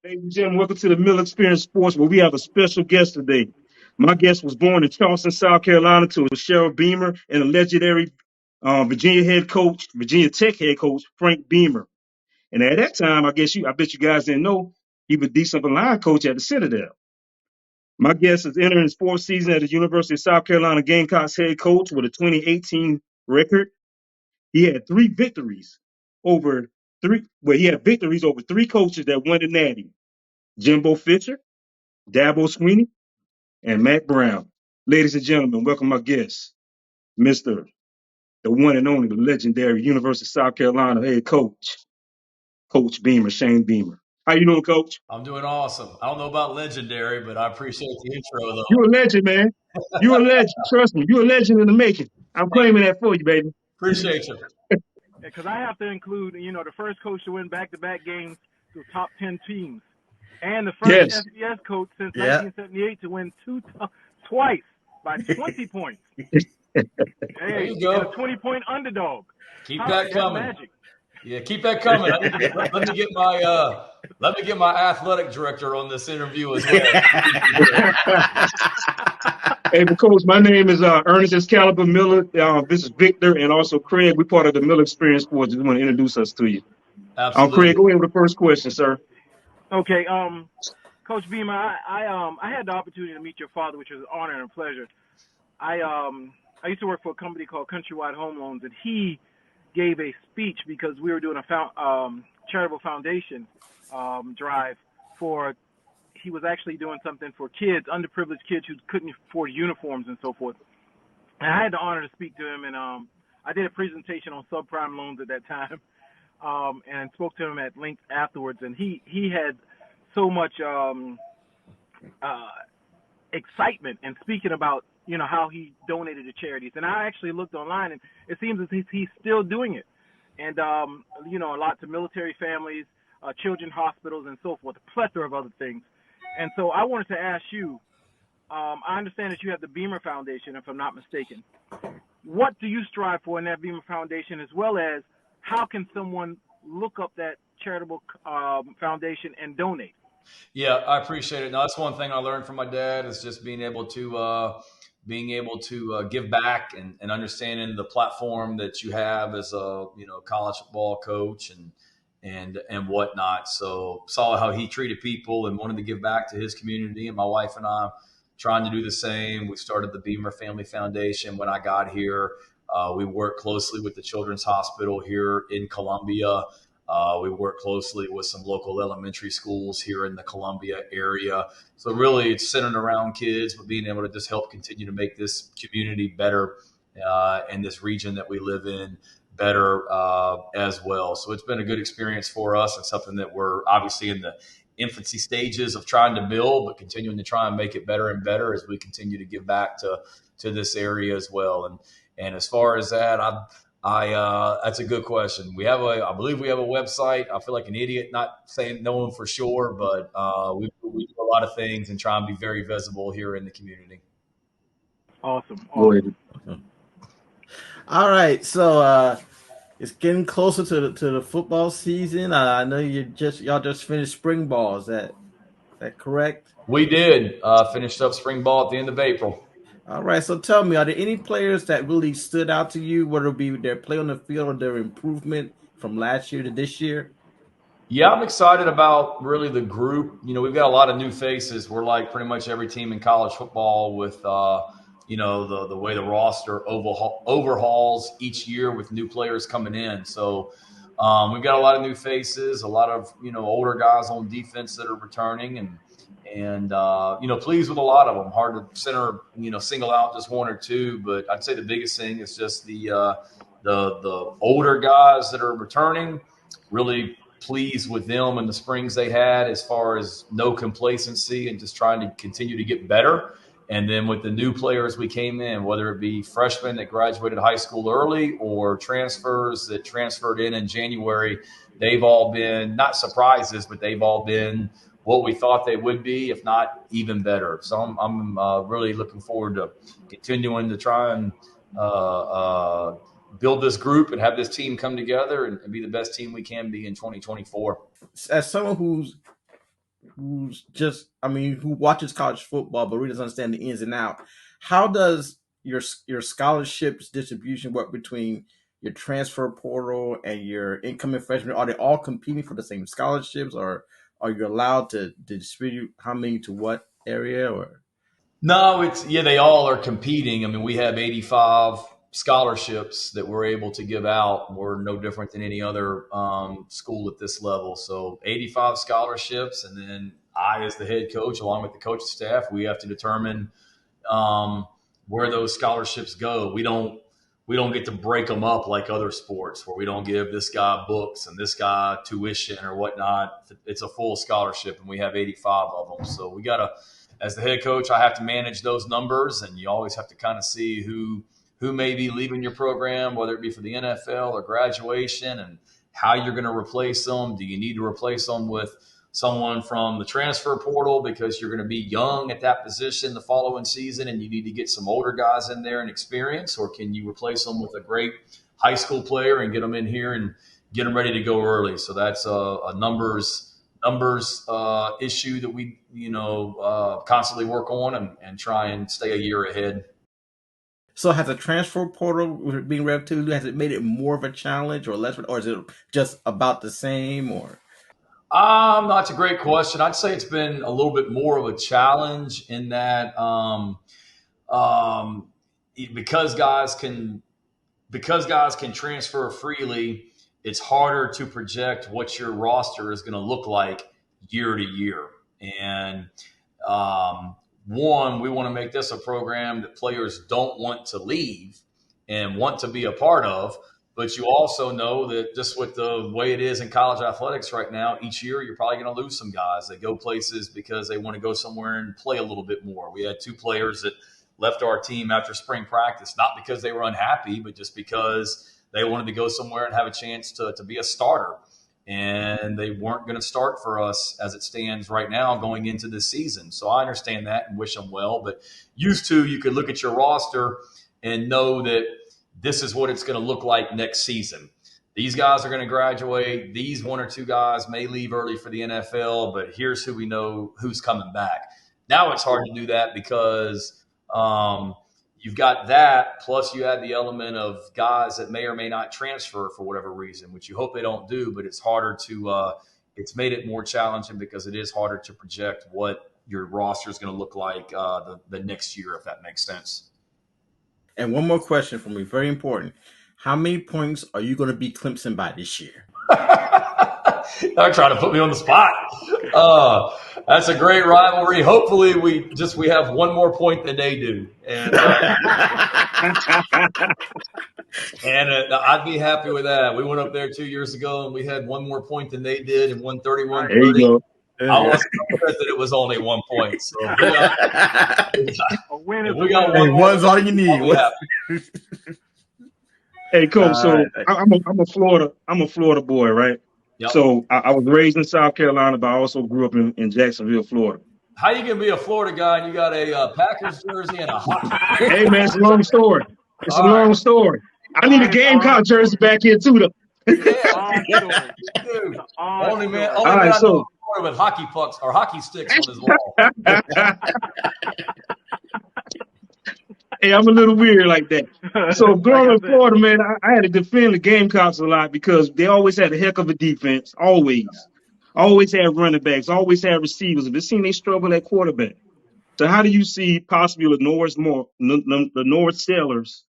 Ladies and gentlemen, welcome to the Mill Experience Sports, where we have a special guest today. My guest was born in Charleston, South Carolina, to Cheryl Beamer and a legendary Virginia Tech head coach, Frank Beamer. And at that time, I bet you guys didn't know he was defensive line coach at the Citadel. My guest is entering his fourth season at the University of South Carolina Gamecocks head coach with a 2018 record. He had three victories over he had victories over three coaches that won the Natty: Jimbo Fisher, Dabo Sweeney, and Matt Brown. Ladies and gentlemen, welcome my guest, Mr. the one and only, the legendary University of South Carolina head coach, Coach Beamer, Shane Beamer. How you doing, Coach? I'm doing awesome. I don't know about legendary, but I appreciate the intro, You're a though. legend, man. You're a legend. Trust me, you're a legend in the making. I'm Thank claiming you. that for you, baby. Appreciate you. Because I have to include, the first coach to win back-to-back games to top 10 teams, and the first Yes. FBS coach since Yeah. 1978 to win twice by 20 points. There Hey, you and a go. 20-point underdog. Keep that That's coming. magic. Yeah, keep that coming. Let me get my athletic director on this interview as well. Hey, but Coach, my name is Ernest Excalibur Miller. This is Victor and also Craig. We're part of the Miller Experience Sports. Just want to introduce us to you. Craig, Absolutely. go ahead with the first question, sir. Okay, Coach Beamer, I had the opportunity to meet your father, which was an honor and a pleasure. I used to work for a company called Countrywide Home Loans, and he gave a speech because we were doing a charitable foundation drive for. He was actually doing something for kids, underprivileged kids who couldn't afford uniforms and so forth. And I had the honor to speak to him, and I did a presentation on subprime loans at that time, and spoke to him at length afterwards. And he had so much uh, excitement and speaking about how he donated to charities. And I actually looked online, and it seems as if he's still doing it. And a lot to military families, children hospitals, and so forth, a plethora of other things. And so I wanted to ask you. I understand that you have the Beamer Foundation, if I'm not mistaken. What do you strive for in that Beamer Foundation, as well as how can someone look up that charitable foundation and donate? Yeah, I appreciate it. Now, that's one thing I learned from my dad is just give back and understanding the platform that you have as a college football coach and whatnot. So saw how he treated people and wanted to give back to his community, and my wife and I trying to do the same. We started the Beamer Family Foundation when I got here. We work closely with the Children's Hospital here in Columbia. We work closely with some local elementary schools here in the Columbia area. So really it's centered around kids, but being able to just help continue to make this community better and this region that we live in better as well. So it's been a good experience for us and something that we're obviously in the infancy stages of trying to build, but continuing to try and make it better and better as we continue to give back to this area as well. And as far as that, that's a good question. I believe we have a website. I feel like an idiot not saying knowing for sure, but we do a lot of things and try and be very visible here in the community. Awesome, Go ahead. awesome. All right, so it's getting closer to the football season. I know y'all just finished spring ball. Is that correct? We did finished up spring ball at the end of April. All right, so tell me, are there any players that really stood out to you, whether it be their play on the field or their improvement from last year to this year? Yeah, I'm excited about really the group. We've got a lot of new faces. We're like pretty much every team in college football with, the way the roster overhauls each year with new players coming in. So we've got a lot of new faces, a lot of, older guys on defense that are returning and pleased with a lot of them. Hard to single out just one or two, but I'd say the biggest thing is just the older guys that are returning. Really pleased with them and the springs they had as far as no complacency and just trying to continue to get better. And then with the new players we came in, whether it be freshmen that graduated high school early or transfers that transferred in January, they've all been not surprises, but they've all been what we thought they would be, if not even better. So I'm really looking forward to continuing to try and build this group and have this team come together and be the best team we can be in 2024. As someone who's who's just, who watches college football but really doesn't understand the ins and out, how does your scholarships distribution work between your transfer portal and your incoming freshmen? Are they all competing for the same scholarships, or are you allowed to distribute how many to what area? Or No, they all are competing. I mean, we have 85 scholarships that we're able to give out. We're no different than any other school at this level. So 85 scholarships, and then I, as the head coach, along with the coaching staff, we have to determine where those scholarships go. We don't get to break them up like other sports where we don't give this guy books and this guy tuition or whatnot. It's a full scholarship, and we have 85 of them. So we got to, as the head coach, I have to manage those numbers, and you always have to kind of see who may be leaving your program, whether it be for the NFL or graduation, and how you're going to replace them. Do you need to replace them with someone from the transfer portal because you're going to be young at that position the following season and you need to get some older guys in there and experience? Or can you replace them with a great high school player and get them in here and get them ready to go early? So that's a numbers issue that we constantly work on and try and stay a year ahead. So has the transfer portal being relatively, has it made it more of a challenge or less, or is it just about the same? Or that's a great question. I'd say it's been a little bit more of a challenge in that because guys can transfer freely, it's harder to project what your roster is going to look like year to year. And we want to make this a program that players don't want to leave and want to be a part of. But you also know that just with the way it is in college athletics right now, each year you're probably going to lose some guys that go places because they want to go somewhere and play a little bit more. We had 2 players that left our team after spring practice, not because they were unhappy, but just because they wanted to go somewhere and have a chance to be a starter. And they weren't going to start for us as it stands right now going into this season. So I understand that and wish them well. But used to, you could look at your roster and know that this is what it's going to look like next season. These guys are going to graduate. These 1 or 2 guys may leave early for the NFL, but here's who we know who's coming back. Now it's hard to do that because you've got that, plus you add the element of guys that may or may not transfer for whatever reason, which you hope they don't do, but it's harder to it's made it more challenging because it is harder to project what your roster is going to look like the next year, if that makes sense. And one more question for me, very important. How many points are you going to beat Clemson by this year? They're trying to put me on the spot. That's a great rivalry. Hopefully we have one more point than they do. And I'd be happy with that. We went up there 2 years ago and we had one more point than they did and won 31-30. There you go. I wasn't upset that it was only 1 point. So we got one. One's all you need. Hey, Coach. So I'm a Florida boy, right? Yep. So I was raised in South Carolina, but I also grew up in Jacksonville, Florida. How you gonna be a Florida guy and you got a Packers jersey and a hockey? Hey man, it's a long story. It's a long story. I need a Gamecock jersey back here too, though. Yeah, dude. Only man I know with hockey pucks or hockey sticks on his wall. Hey, I'm a little weird like that. So growing up in Florida, man, I had to defend the Gamecocks a lot because they always had a heck of a defense. Always had running backs. Always had receivers. But it seemed they struggled at quarterback. So how do you see possibly LaNorria Sellers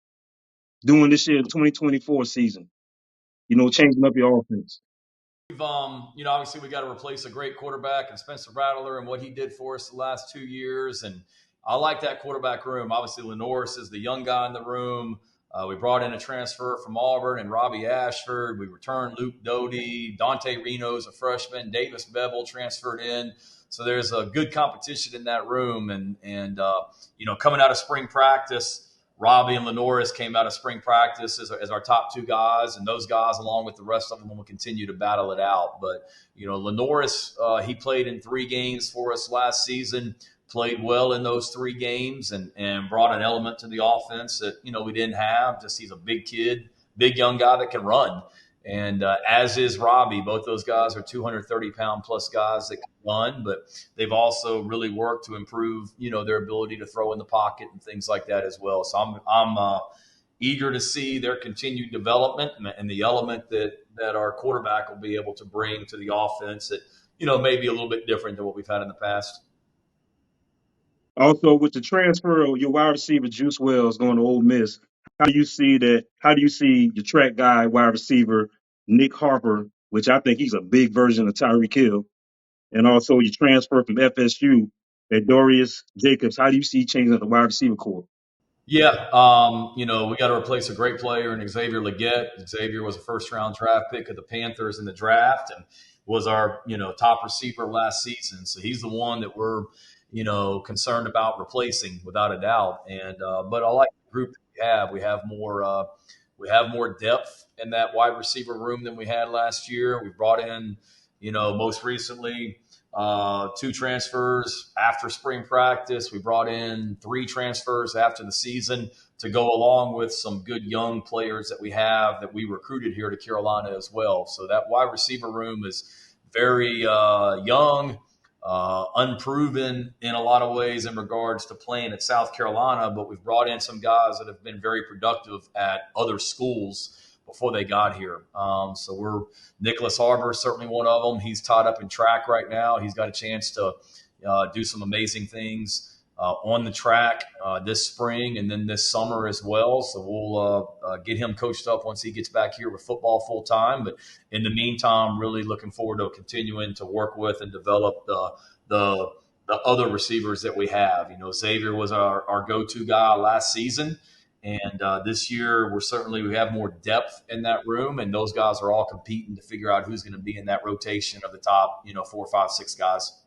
doing this year in 2024 season? Changing up your offense. We've, obviously we got to replace a great quarterback and Spencer Rattler and what he did for us the last 2 years. And I like that quarterback room. Obviously, LaNorris is the young guy in the room. We brought in a transfer from Auburn and Robbie Ashford. We returned Luke Doty. Dante Reno's a freshman. Davis Bevel transferred in. So there's a good competition in that room. And coming out of spring practice, Robbie and LaNorris came out of spring practice as our top 2 guys, and those guys, along with the rest of them, will continue to battle it out. But, LaNorris, he played in 3 games for us last season, played well in those 3 games and brought an element to the offense that, we didn't have. Just he's a big kid, big young guy that can run. And as is Robbie, both those guys are 230-pound plus guys that can run, but they've also really worked to improve, their ability to throw in the pocket and things like that as well. So I'm eager to see their continued development and the element that our quarterback will be able to bring to the offense that, may be a little bit different than what we've had in the past. Also, with the transfer of your wide receiver Juice Wells going to Ole Miss, how do you see that? How do you see your track guy, wide receiver Nick Harper, which I think he's a big version of Tyreek Hill, and also your transfer from FSU, at Dorius Jacobs? How do you see changing the wide receiver core? Yeah, we got to replace a great player in Xavier Legette. Xavier was a first-round draft pick of the Panthers in the draft and was our, top receiver last season. So he's the one that we're, concerned about replacing without a doubt. And but I like the group that we have. We have more depth in that wide receiver room than we had last year. We brought in, most recently two transfers after spring practice. We brought in three transfers after the season to go along with some good young players that we have that we recruited here to Carolina as well. So that wide receiver room is very young, unproven in a lot of ways in regards to playing at South Carolina, but we've brought in some guys that have been very productive at other schools before they got here. So Nicholas Harbor is certainly one of them. He's tied up in track right now. He's got a chance to do some amazing things on the track this spring and then this summer as well. So we'll get him coached up once he gets back here with football full time. But in the meantime, really looking forward to continuing to work with and develop the other receivers that we have. Xavier was our go-to guy last season. And this year, we have more depth in that room, and those guys are all competing to figure out who's going to be in that rotation of the top, 4, 5, 6 guys.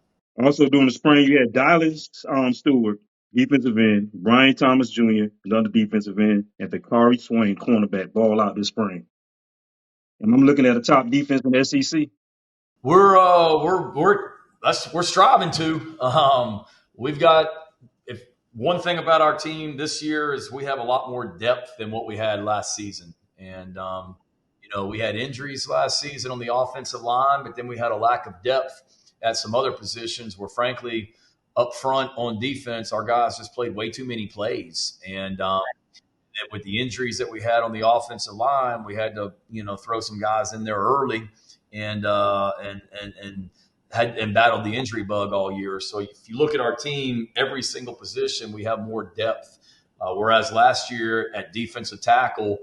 Also, during the spring, you had Dylan Stewart, defensive end, Brian Thomas Jr., another defensive end, and Bakari Swain, cornerback, ball out this spring. And I'm looking at a top defense in the SEC. We're striving to. We've got if one thing about our team this year is we have a lot more depth than what we had last season, and we had injuries last season on the offensive line, but then we had a lack of depth at some other positions where, frankly, up front on defense, our guys just played way too many plays, and with the injuries that we had on the offensive line, we had to throw some guys in there early and battled the injury bug all year. So if you look at our team, every single position we have more depth. Whereas last year at defensive tackle,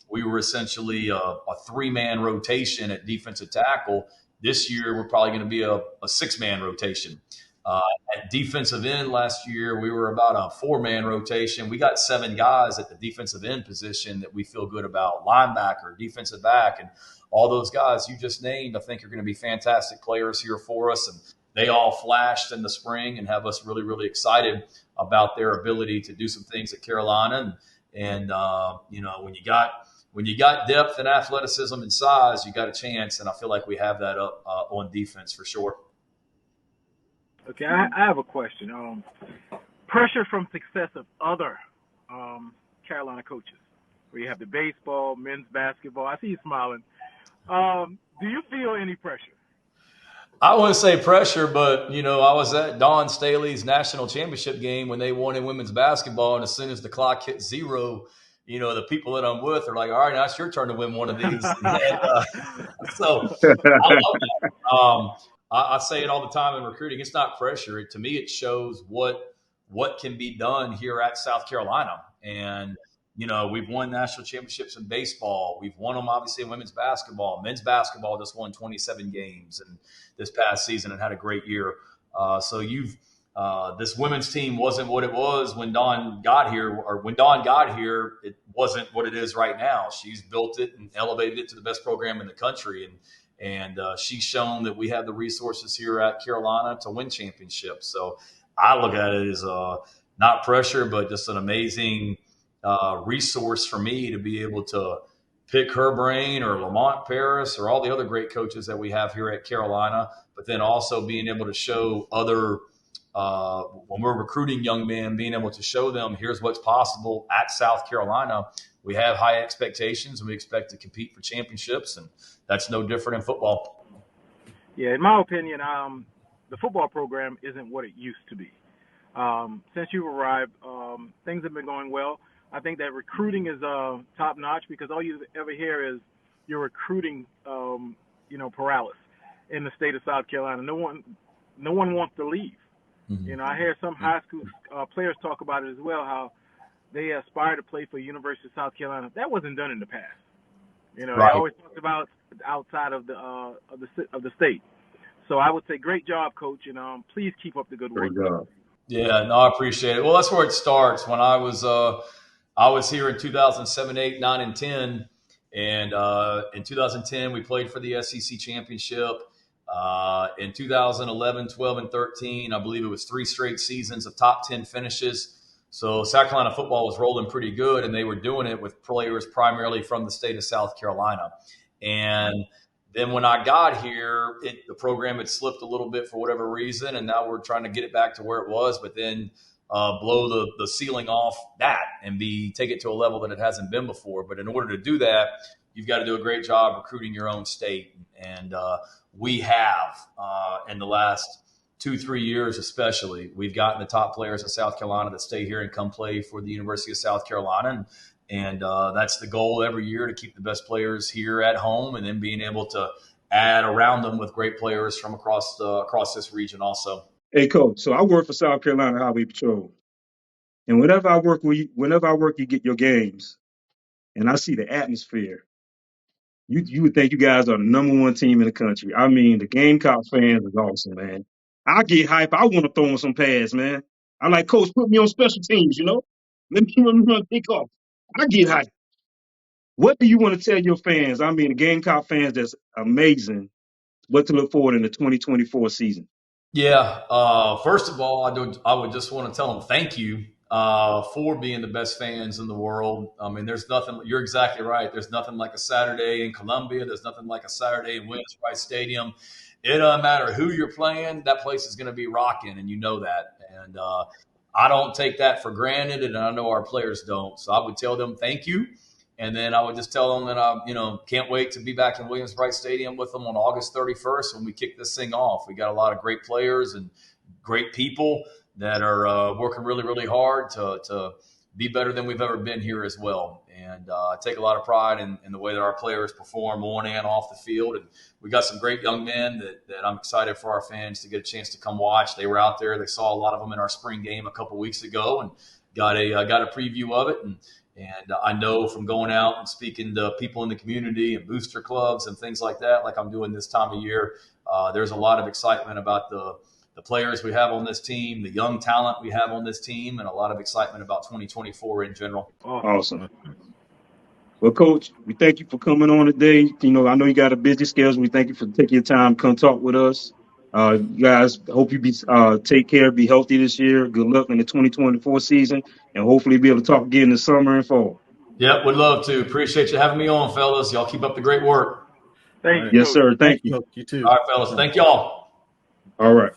we were essentially a 3-man rotation at defensive tackle. This year, we're probably going to be a 6-man rotation. At defensive end last year, we were about a 4-man rotation. We got 7 guys at the defensive end position that we feel good about, linebacker, defensive back, and all those guys you just named, I think are going to be fantastic players here for us. And they all flashed in the spring and have us really, really excited about their ability to do some things at Carolina. And when you got depth and athleticism and size, you got a chance. And I feel like we have that up on defense for sure. Okay, I have a question. Pressure from success of other Carolina coaches, where you have the baseball, men's basketball. I see you smiling. Do you feel any pressure? I wouldn't say pressure, but, I was at Don Staley's national championship game when they won in women's basketball, and as soon as the clock hit 0, the people that I'm with are like, all right, now it's your turn to win one of these. So I love that. I say it all the time in recruiting. It's not pressure. To me, it shows what can be done here at South Carolina. And, we've won national championships in baseball. We've won them, obviously, in women's basketball. Men's basketball just won 27 games and this past season and had a great year. So this women's team wasn't what it was when Dawn got here, or when Dawn got here, it wasn't what it is right now. She's built it and elevated it to the best program in the country. And she's shown that we have the resources here at Carolina to win championships. So I look at it as not pressure, but just an amazing resource for me to be able to pick her brain or Lamont Paris or all the other great coaches that we have here at Carolina, but then also being able to show other when we're recruiting young men, being able to show them here's what's possible at South Carolina. We have high expectations and we expect to compete for championships, and that's no different in football. Yeah, in my opinion, the football program isn't what it used to be. Since you've arrived, things have been going well. I think that recruiting is top notch because all you ever hear is you're recruiting, paralysis in the state of South Carolina. No one wants to leave. Mm-hmm. I hear some high school players talk about it as well, how they aspire to play for University of South Carolina. That wasn't done in the past. They always talked about outside of the state. So I would say, great job, Coach, and please keep up the good work. Great job. Yeah, no, I appreciate it. Well, that's where it starts. When I was here in 2007, 8, 9, and 10, and in 2010 we played for the SEC championship. In 2011, 12, and 13, I believe it was 3 straight seasons of top 10 finishes. So South Carolina football was rolling pretty good, and they were doing it with players primarily from the state of South Carolina. And then when I got here, the program had slipped a little bit for whatever reason, and now we're trying to get it back to where it was, but then blow the ceiling off that and take it to a level that it hasn't been before. But in order to do that, you've got to do a great job recruiting your own state. And we have in the last 2-3 years especially, we've gotten the top players in South Carolina that stay here and come play for the University of South Carolina. And that's the goal every year, to keep the best players here at home, and then being able to add around them with great players from across this region also. Hey, Coach, so I work for South Carolina Highway Patrol. And whenever I work, you get your games, and I see the atmosphere. You would think you guys are the number one team in the country. I mean, the Gamecock fans is awesome, man. I get hype. I want to throw in some pads, man. I like, Coach, put me on special teams, Let me run pick off. I get hype. What do you want to tell your fans? I mean, the Gamecock fans, that's amazing. What to look forward in the 2024 season? Yeah. First of all, I would just want to tell them thank you for being the best fans in the world. I mean, there's nothing. You're exactly right. There's nothing like a Saturday in Columbia. There's nothing like a Saturday in Williams-Brice Stadium. It doesn't matter who you're playing. That place is going to be rocking, and you know that. And I don't take that for granted, and I know our players don't. So I would tell them thank you. And then I would just tell them that I, can't wait to be back in Williams-Brice Stadium with them on August 31st when we kick this thing off. We got a lot of great players and great people that are working really, really hard to be better than we've ever been here as well. And I take a lot of pride in the way that our players perform on and off the field. And we got some great young men that I'm excited for our fans to get a chance to come watch. They were out there. They saw a lot of them in our spring game a couple weeks ago and got a preview of it. And I know from going out and speaking to people in the community and booster clubs and things like that, like I'm doing this time of year, there's a lot of excitement about the players we have on this team, the young talent we have on this team, and a lot of excitement about 2024 in general. Awesome. Well, Coach, we thank you for coming on today. I know you got a busy schedule. We thank you for taking your time to come talk with us. You guys, hope you take care, be healthy this year. Good luck in the 2024 season, and hopefully be able to talk again in the summer and fall. Yep, would love to. Appreciate you having me on, fellas. Y'all keep up the great work. Thank you. Yes, sir. Thank you. You too. All right, fellas. Thank y'all. All right.